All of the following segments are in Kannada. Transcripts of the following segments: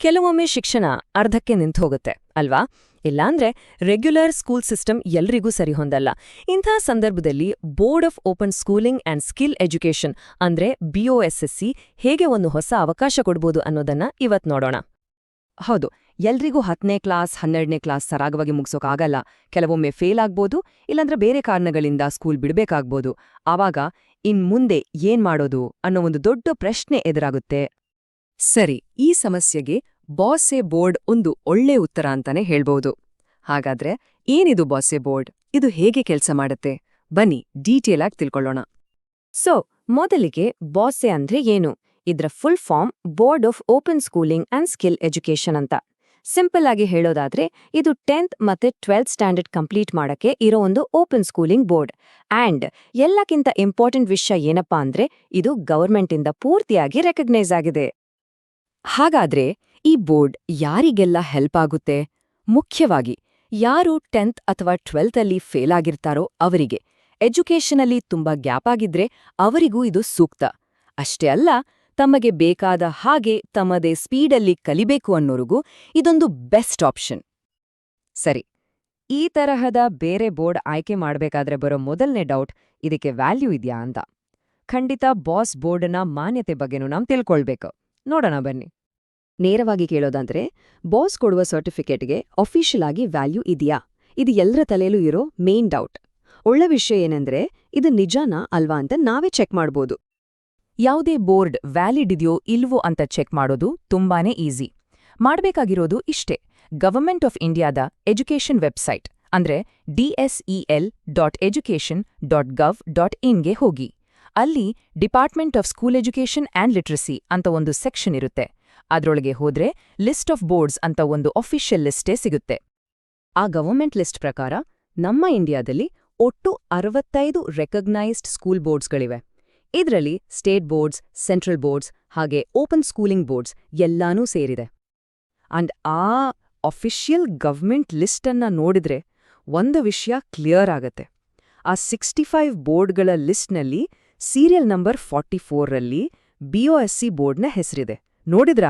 ಕೆಲವೊಮ್ಮೆ ಶಿಕ್ಷಣ ಅರ್ಧಕ್ಕೆ ನಿಂತುಹೋಗುತ್ತೆ ಅಲ್ವಾ? ಇಲ್ಲಾಂದ್ರೆ ರೆಗ್ಯುಲರ್ ಸ್ಕೂಲ್ ಸಿಸ್ಟಮ್ ಎಲ್ರಿಗೂ ಸರಿ ಹೊಂದಲ್ಲ. ಇಂಥ ಸಂದರ್ಭದಲ್ಲಿ board of open schooling and skill education ಅಂದ್ರೆ BOSSC ಹೇಗೆ ಒಂದು ಹೊಸ ಅವಕಾಶ ಕೊಡ್ಬೋದು ಅನ್ನೋದನ್ನ ಇವತ್ ನೋಡೋಣ. ಹೌದು, ಎಲ್ರಿಗೂ 10ನೇ ಕ್ಲಾಸ್ 12ನೇ ಕ್ಲಾಸ್ ಸರಾಗವಾಗಿ ಮುಗ್ಸೋಕಾಗಲ್ಲ. ಕೆಲವೊಮ್ಮೆ ಫೇಲ್ ಆಗ್ಬೋದು, ಇಲ್ಲಾಂದ್ರೆ ಬೇರೆ ಕಾರಣಗಳಿಂದ ಸ್ಕೂಲ್ ಬಿಡ್ಬೇಕಾಗ್ಬೋದು. ಆವಾಗ ಮುಂದೆ ಏನ್ ಮಾಡೋದು ಅನ್ನೋ ಒಂದು ದೊಡ್ಡ ಪ್ರಶ್ನೆ ಎದುರಾಗುತ್ತೆ. ಸರಿ, ಈ ಸಮಸ್ಯೆಗೆ ಬಾಸೆ ಬೋರ್ಡ್ ಒಂದು ಒಳ್ಳೆ ಉತ್ತರ ಅಂತಾನೆ ಹೇಳ್ಬೋದು. ಹಾಗಾದ್ರೆ ಏನಿದು ಬಾಸೆ ಬೋರ್ಡ್? ಇದು ಹೇಗೆ ಕೆಲಸ ಮಾಡುತ್ತೆ? ಬನ್ನಿ ಡೀಟೇಲ್ ಆಗಿ ತಿಳ್ಕೊಳ್ಳೋಣ. ಮೊದಲಿಗೆ ಬಾಸೆ ಅಂದ್ರೆ ಏನು? ಇದ್ರ full form board of open schooling and skill education ಅಂತ. ಸಿಂಪಲ್ ಆಗಿ ಹೇಳೋದಾದ್ರೆ ಇದು 10th ಮತ್ತೆ 12th ಸ್ಟ್ಯಾಂಡರ್ಡ್ ಕಂಪ್ಲೀಟ್ ಮಾಡಕ್ಕೆ ಇರೋ ಒಂದು ಓಪನ್ ಸ್ಕೂಲಿಂಗ್ ಬೋರ್ಡ್. ಅಂಡ್ ಎಲ್ಲಕ್ಕಿಂತ ಇಂಪಾರ್ಟೆಂಟ್ ವಿಷಯ ಏನಪ್ಪಾ ಅಂದ್ರೆ ಇದು ಗವರ್ಮೆಂಟಿಂದ ಪೂರ್ತಿಯಾಗಿ ರೆಕಗ್ನೈಸ್ ಆಗಿದೆ. ಹಾಗಾದ್ರೆ ಈ ಬೋರ್ಡ್ ಯಾರಿಗೆಲ್ಲ ಹೆಲ್ಪ್ ಆಗುತ್ತೆ? ಮುಖ್ಯವಾಗಿ ಯಾರು 10th ಅಥವಾ 12th ಅಲ್ಲಿ ಫೇಲ್ ಆಗಿರ್ತಾರೋ ಅವರಿಗೆ, ಎಜುಕೇಷನಲ್ಲಿ ತುಂಬಾ ಗ್ಯಾಪ್ ಆಗಿದ್ರೆ ಅವರಿಗೂ ಇದು ಸೂಕ್ತ. ಅಷ್ಟೇ ಅಲ್ಲ, ತಮಗೆ ಬೇಕಾದ ಹಾಗೆ ತಮ್ಮದೇ ಸ್ಪೀಡಲ್ಲಿ ಕಲಿಬೇಕು ಅನ್ನೋರಿಗೂ ಇದೊಂದು ಬೆಸ್ಟ್ ಆಪ್ಷನ್. ಸರಿ, ಈ ತರಹದ ಬೇರೆ ಬೋರ್ಡ್ ಆಯ್ಕೆ ಮಾಡ್ಬೇಕಾದ್ರೆ ಬರೋ ಮೊದಲನೇ ಡೌಟ್, ಇದಕ್ಕೆ ವ್ಯಾಲ್ಯೂ ಇದ್ಯಾ ಅಂತ. ಖಂಡಿತ ಬಾಸ್ ಬೋರ್ಡ್ನ ಮಾನ್ಯತೆ ಬಗ್ಗೆನೂ ನಾವು ತಿಳ್ಕೊಳ್ಬೇಕು. ನೋಡೋಣ ಬನ್ನಿ. ನೇರವಾಗಿ ಕೇಳೋದಂದ್ರೆ, ಬಾಸ್ ಕೊಡುವ ಸರ್ಟಿಫಿಕೇಟ್ಗೆ ಅಫಿಷಿಯಲ್ ಆಗಿ ವ್ಯಾಲ್ಯೂ ಇದೆಯಾ? ಇದು ಎಲ್ಲರ ತಲೆಯಲ್ಲೂ ಇರೋ ಮೇನ್ ಡೌಟ್. ಒಳ್ಳೆ ವಿಷಯ ಏನಂದ್ರೆ ಇದು ನಿಜಾನಾ ಅಲ್ವಾ ಅಂತ ನಾವೇ ಚೆಕ್ ಮಾಡ್ಬೋದು. ಯಾವುದೇ ಬೋರ್ಡ್ ವ್ಯಾಲಿಡ್ ಇದೆಯೋ ಇಲ್ವೋ ಅಂತ ಚೆಕ್ ಮಾಡೋದು ತುಂಬಾನೇ ಈಸಿ. ಮಾಡ್ಬೇಕಾಗಿರೋದು ಇಷ್ಟೇ: ಗವರ್ಮೆಂಟ್ ಆಫ್ ಇಂಡಿಯಾದ ಎಜುಕೇಷನ್ ವೆಬ್ಸೈಟ್ ಅಂದ್ರೆ dsel.education.gov.inಗೆ ಹೋಗಿ. ಅಲ್ಲಿ department of school education and literacy ಅಂತ ಒಂದು ಸೆಕ್ಷನ್ ಇರುತ್ತೆ. ಅದ್ರೊಳಗೆ ಹೋದ್ರೆ ಲಿಸ್ಟ್ ಆಫ್ ಬೋರ್ಡ್ಸ್ ಅಂತ ಒಂದು ಅಫಿಷಿಯಲ್ ಲಿಸ್ಟೇ ಸಿಗುತ್ತೆ. ಆ ಗವರ್ಮೆಂಟ್ ಲಿಸ್ಟ್ ಪ್ರಕಾರ ನಮ್ಮ ಇಂಡಿಯಾದಲ್ಲಿ ಒಟ್ಟು 65 ರೆಕಗ್ನೈಸ್ಡ್ ಸ್ಕೂಲ್ ಬೋರ್ಡ್ಸ್ಗಳಿವೆ. ಇದರಲ್ಲಿ ಸ್ಟೇಟ್ ಬೋರ್ಡ್ಸ್, ಸೆಂಟ್ರಲ್ ಬೋರ್ಡ್ಸ್ ಹಾಗೆ ಓಪನ್ ಸ್ಕೂಲಿಂಗ್ ಬೋರ್ಡ್ಸ್ ಎಲ್ಲಾನೂ ಸೇರಿದೆ. ಅಂಡ್ ಆ ಅಫಿಷಿಯಲ್ ಗವರ್ಮೆಂಟ್ ಲಿಸ್ಟನ್ನ ನೋಡಿದ್ರೆ ಒಂದು ವಿಷಯ ಕ್ಲಿಯರ್ ಆಗತ್ತೆ. ಆ 65 ಬೋರ್ಡ್ಗಳ ಲಿಸ್ಟ್ನಲ್ಲಿ ಸೀರಿಯಲ್ ನಂಬರ್ 44ರಲ್ಲಿ BOSC ಬೋರ್ಡ್ನ ಹೆಸರಿದೆ. ನೋಡಿದ್ರಾ?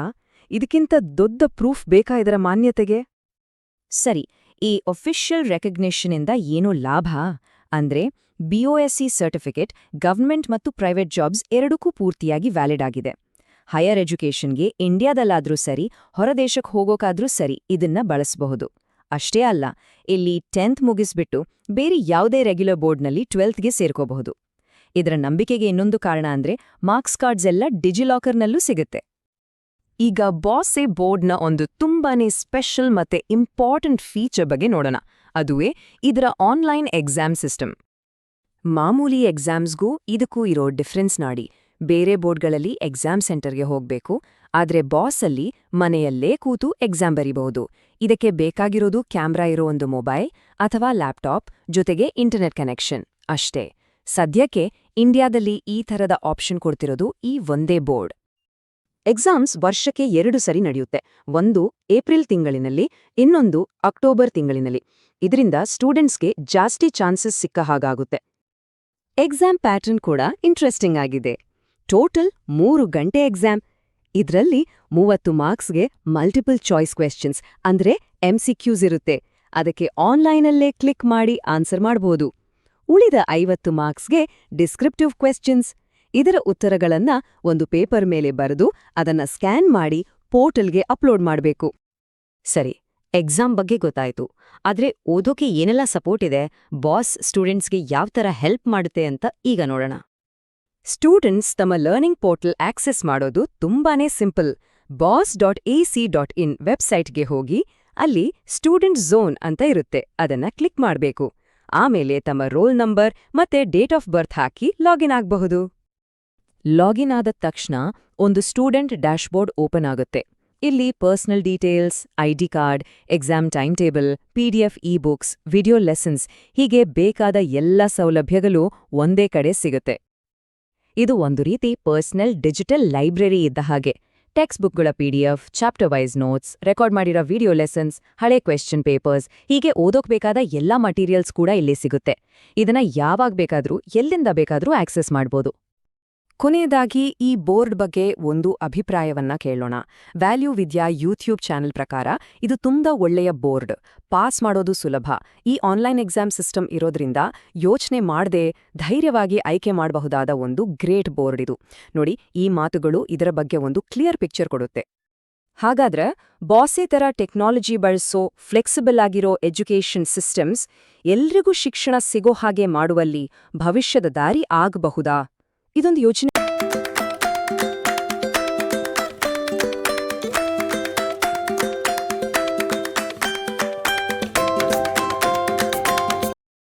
ಇದಕ್ಕಿಂತ ದೊಡ್ಡ ಪ್ರೂಫ್ ಬೇಕಾ ಇದರ ಮಾನ್ಯತೆಗೆ? ಸರಿ, ಈ ಅಫಿಷಿಯಲ್ ರೆಕಗ್ನಿಷನ್ನಿಂದ ಏನೋ ಲಾಭ ಅಂದ್ರೆ BOSC ಸರ್ಟಿಫಿಕೇಟ್ ಗವರ್ಮೆಂಟ್ ಮತ್ತು ಪ್ರೈವೇಟ್ ಜಾಬ್ಸ್ ಎರಡಕ್ಕೂ ಪೂರ್ತಿಯಾಗಿ ವ್ಯಾಲಿಡ್ ಆಗಿದೆ. ಹೈಯರ್ ಎಜುಕೇಷನ್ಗೆ ಇಂಡಿಯಾದಲ್ಲಾದ್ರೂ ಸರಿ, ಹೊರದೇಶಕ್ಕೆ ಹೋಗೋಕಾದ್ರೂ ಸರಿ ಇದನ್ನ ಬಳಸಬಹುದು. ಅಷ್ಟೇ ಅಲ್ಲ, ಇಲ್ಲಿ 10th ಮುಗಿಸ್ಬಿಟ್ಟು ಬೇರೆ ಯಾವುದೇ ರೆಗ್ಯುಲರ್ ಬೋರ್ಡ್ನಲ್ಲಿ 12thಗೆ ಸೇರ್ಕೋಬಹುದು. ಇದರ ನಂಬಿಕೆಗೆ ಇನ್ನೊಂದು ಕಾರಣ ಅಂದ್ರೆ ಮಾರ್ಕ್ಸ್ ಕಾರ್ಡ್ಸ್ ಎಲ್ಲ ಡಿಜಿಲಾಕರ್ನಲ್ಲೂ ಸಿಗುತ್ತೆ. ಈಗ ಬಾಸೆ ಬೋರ್ಡ್ನ ಒಂದು ತುಂಬಾನೇ ಸ್ಪೆಷಲ್ ಮತ್ತೆ ಇಂಪಾರ್ಟೆಂಟ್ ಫೀಚರ್ ಬಗ್ಗೆ ನೋಡೋಣ. ಅದುವೇ ಇದರ ಆನ್ಲೈನ್ ಎಕ್ಸಾಮ್ ಸಿಸ್ಟಮ್. ಮಾಮೂಲಿ ಎಕ್ಸಾಮ್ಸ್ಗೂ ಇದಕ್ಕೂ ಇರೋ ಡಿಫ್ರೆನ್ಸ್ ನಾಡಿ. ಬೇರೆ ಬೋರ್ಡ್ಗಳಲ್ಲಿ ಎಕ್ಸಾಮ್ ಸೆಂಟರ್ಗೆ ಹೋಗ್ಬೇಕು, ಆದ್ರೆ ಬಾಸಲ್ಲಿ ಮನೆಯಲ್ಲೇ ಕೂತು ಎಕ್ಸಾಮ್ ಬರೀಬಹುದು. ಇದಕ್ಕೆ ಬೇಕಾಗಿರೋದು ಕ್ಯಾಮ್ರಾ ಇರೋ ಒಂದು ಮೊಬೈಲ್ ಅಥವಾ ಲ್ಯಾಪ್ಟಾಪ್ ಜೊತೆಗೆ ಇಂಟರ್ನೆಟ್ ಕನೆಕ್ಷನ್ ಅಷ್ಟೇ. ಸದ್ಯಕ್ಕೆ ಇಂಡಿಯಾದಲ್ಲಿ ಈ ಥರದ ಆಪ್ಷನ್ ಕೊಡ್ತಿರೋದು ಈ ಒಂದೇ ಬೋರ್ಡ್. ಎಕ್ಸಾಮ್ಸ್ ವರ್ಷಕ್ಕೆ 2 ಸರಿ ನಡೆಯುತ್ತೆ. ಒಂದು ಏಪ್ರಿಲ್ ತಿಂಗಳಿನಲ್ಲಿ, ಇನ್ನೊಂದು ಅಕ್ಟೋಬರ್ ತಿಂಗಳಿನಲ್ಲಿ. ಇದರಿಂದ ಸ್ಟೂಡೆಂಟ್ಸ್ಗೆ ಜಾಸ್ತಿ ಚಾನ್ಸಸ್ ಸಿಕ್ಕ ಹಾಗಾಗುತ್ತೆ. ಎಕ್ಸಾಮ್ ಪ್ಯಾಟರ್ನ್ ಕೂಡ ಇಂಟ್ರೆಸ್ಟಿಂಗ್ ಆಗಿದೆ. ಟೋಟಲ್ 3 ಗಂಟೆ ಎಕ್ಸಾಮ್. ಇದ್ರಲ್ಲಿ 30 ಮಾರ್ಕ್ಸ್ಗೆ ಮಲ್ಟಿಪಲ್ ಚಾಯ್ಸ್ ಕ್ವೆಶ್ಚನ್ಸ್ ಅಂದ್ರೆ MCQs ಇರುತ್ತೆ. ಅದಕ್ಕೆ ಆನ್ಲೈನಲ್ಲೇ ಕ್ಲಿಕ್ ಮಾಡಿ ಆನ್ಸರ್ ಮಾಡ್ಬೋದು. ಉಳಿದ 50 ಮಾರ್ಕ್ಸ್ಗೆ ಡಿಸ್ಕ್ರಿಪ್ಟಿವ್ ಕ್ವೆಶ್ಚನ್ಸ್. ಇದರ ಉತ್ತರಗಳನ್ನ ಒಂದು ಪೇಪರ್ ಮೇಲೆ ಬರೆದು ಅದನ್ನ ಸ್ಕ್ಯಾನ್ ಮಾಡಿ ಪೋರ್ಟಲ್ಗೆ ಅಪ್ಲೋಡ್ ಮಾಡಬೇಕು. ಸರಿ, ಎಕ್ಸಾಮ್ ಬಗ್ಗೆ ಗೊತ್ತಾಯ್ತು. ಆದ್ರೆ ಓದೋಕೆ ಏನೆಲ್ಲ ಸಪೋರ್ಟ್ ಇದೆ, ಬಾಸ್ ಸ್ಟೂಡೆಂಟ್ಸ್ಗೆ ಯಾವ ಥರ ಹೆಲ್ಪ್ ಮಾಡುತ್ತೆ ಅಂತ ಈಗ ನೋಡೋಣ. ಸ್ಟೂಡೆಂಟ್ಸ್ ತಮ್ಮ ಲರ್ನಿಂಗ್ ಪೋರ್ಟಲ್ ಆಕ್ಸೆಸ್ ಮಾಡೋದು ತುಂಬಾನೇ ಸಿಂಪಲ್. boss.ac.in ವೆಬ್ಸೈಟ್ಗೆ ಹೋಗಿ ಅಲ್ಲಿ ಸ್ಟೂಡೆಂಟ್ ಝೋನ್ ಅಂತ ಇರುತ್ತೆ, ಅದನ್ನ ಕ್ಲಿಕ್ ಮಾಡಬೇಕು. ಆಮೇಲೆ ತಮ್ಮ ರೋಲ್ ನಂಬರ್ ಮತ್ತೆ date of birth hockey login ಆಗಬಹುದು. ಲಾಗಿನ್ ಆದ ತಕ್ಷಣ ಒಂದು ಸ್ಟೂಡೆಂಟ್ ಡ್ಯಾಶ್ಬೋರ್ಡ್ ಓಪನ್ ಆಗುತ್ತೆ. ಇಲ್ಲಿ personal details, ID card, exam time table, PDF E-books, video lessons ಹೀಗೆ ಬೇಕಾದ ಎಲ್ಲ ಸೌಲಭ್ಯಗಳು ಒಂದೇ ಕಡೆ ಸಿಗುತ್ತೆ. ಇದು ಒಂದು ರೀತಿ ಪರ್ಸನಲ್ ಡಿಜಿಟಲ್ ಲೈಬ್ರರಿ ಇದ್ದ ಹಾಗೆ. ಟೆಕ್ಸ್ಟ್ ಬುಕ್ಗಳ PDF, chapter wise notes, record ಮಾಡಿರೋ ವಿಡಿಯೋ ಲೆಸನ್ಸ್, ಹಳೆ ಕ್ವೆಶ್ಚನ್ ಪೇಪರ್ಸ್ ಹೀಗೆ ಓದೋಕ್ ಬೇಕಾದ ಎಲ್ಲಾ ಮಟೀರಿಯಲ್ಸ್ ಕೂಡ ಇಲ್ಲಿ ಸಿಗುತ್ತೆ. ಇದನ್ನ ಯಾವಾಗ ಬೇಕಾದ್ರೂ ಎಲ್ಲಿಂದ ಬೇಕಾದ್ರೂ ಆಕ್ಸೆಸ್ ಮಾಡ್ಬೋದು. ಕೊನೆಯದಾಗಿ ಈ ಬೋರ್ಡ್ ಬಗ್ಗೆ ಒಂದು ಅಭಿಪ್ರಾಯವನ್ನ ಕೇಳೋಣ. ವ್ಯಾಲ್ಯೂ ವಿದ್ಯಾ ಯೂಟ್ಯೂಬ್ ಚಾನೆಲ್ ಪ್ರಕಾರ ಇದು ತುಂಬಾ ಒಳ್ಳೆಯ ಬೋರ್ಡ್, ಪಾಸ್ ಮಾಡೋದು ಸುಲಭ. ಈ ಆನ್ಲೈನ್ ಎಕ್ಸಾಮ್ ಸಿಸ್ಟಮ್ ಇರೋದ್ರಿಂದ ಯೋಚನೆ ಮಾಡದೆ ಧೈರ್ಯವಾಗಿ ಆಯ್ಕೆ ಮಾಡಬಹುದಾದ ಒಂದು ಗ್ರೇಟ್ ಬೋರ್ಡ್ ಇದು. ನೋಡಿ, ಈ ಮಾತುಗಳು ಇದರ ಬಗ್ಗೆ ಒಂದು ಕ್ಲಿಯರ್ ಪಿಕ್ಚರ್ ಕೊಡುತ್ತೆ. ಹಾಗಾದ್ರೆ ಬಾಸೆ ಥರ ಟೆಕ್ನಾಲಜಿ ಬಳಸೋ ಫ್ಲೆಕ್ಸಿಬಲ್ ಆಗಿರೋ ಎಜುಕೇಷನ್ ಸಿಸ್ಟಮ್ಸ್ ಎಲ್ರಿಗೂ ಶಿಕ್ಷಣ ಸಿಗೋ ಹಾಗೆ ಮಾಡುವಲ್ಲಿ ಭವಿಷ್ಯದ ದಾರಿ ಆಗಬಹುದಾ? ಇದೊಂದು ಯೋಚನೆ.